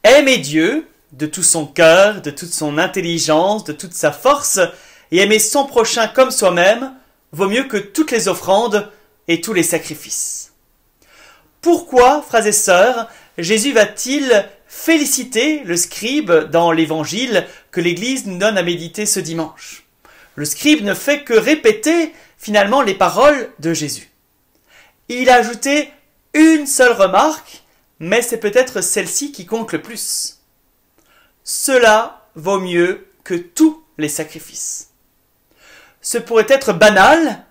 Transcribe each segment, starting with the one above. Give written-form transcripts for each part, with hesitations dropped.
Aimer Dieu de tout son cœur, de toute son intelligence, de toute sa force, et aimer son prochain comme soi-même, vaut mieux que toutes les offrandes et tous les sacrifices. Pourquoi, frères et sœurs, Jésus va-t-il féliciter le scribe dans l'évangile que l'Église nous donne à méditer ce dimanche? Le scribe ne fait que répéter finalement les paroles de Jésus. Il a ajouté une seule remarque, mais c'est peut-être celle-ci qui compte le plus. Cela vaut mieux que tous les sacrifices. Ce pourrait être banal,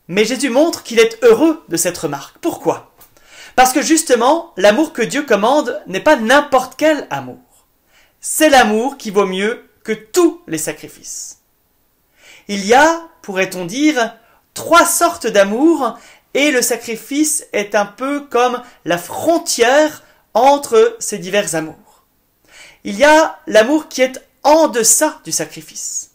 mais Jésus montre qu'il est heureux de cette remarque. Pourquoi? Parce que justement, l'amour que Dieu commande n'est pas n'importe quel amour. C'est l'amour qui vaut mieux que tous les sacrifices. Il y a, pourrait-on dire, 3 sortes d'amour, et le sacrifice est un peu comme la frontière entre ces divers amours. Il y a l'amour qui est en deçà du sacrifice.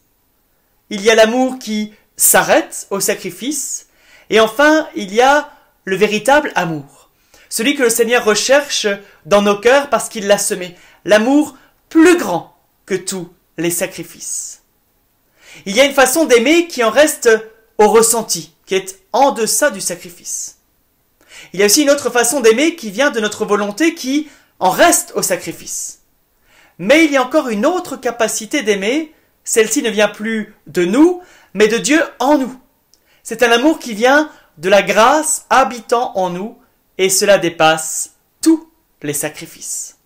Il y a l'amour qui s'arrête au sacrifice, et enfin, il y a le véritable amour. Celui que le Seigneur recherche dans nos cœurs parce qu'il l'a semé. L'amour plus grand que tous les sacrifices. Il y a une façon d'aimer qui en reste au ressenti, qui est en deçà du sacrifice. Il y a aussi une autre façon d'aimer qui vient de notre volonté qui en reste au sacrifice. Mais il y a encore une autre capacité d'aimer, celle-ci ne vient plus de nous, mais de Dieu en nous. C'est un amour qui vient de la grâce habitant en nous, et cela dépasse tous les sacrifices.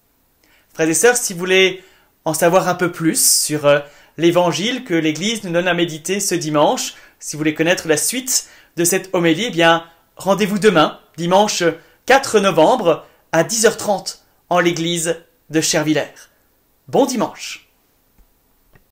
Frères et sœurs, si vous voulez en savoir un peu plus sur l'évangile que l'Église nous donne à méditer ce dimanche, si vous voulez connaître la suite de cette homélie, eh bien, rendez-vous demain, dimanche 4 novembre, à 10h30, en l'église de Chervillers. Bon dimanche!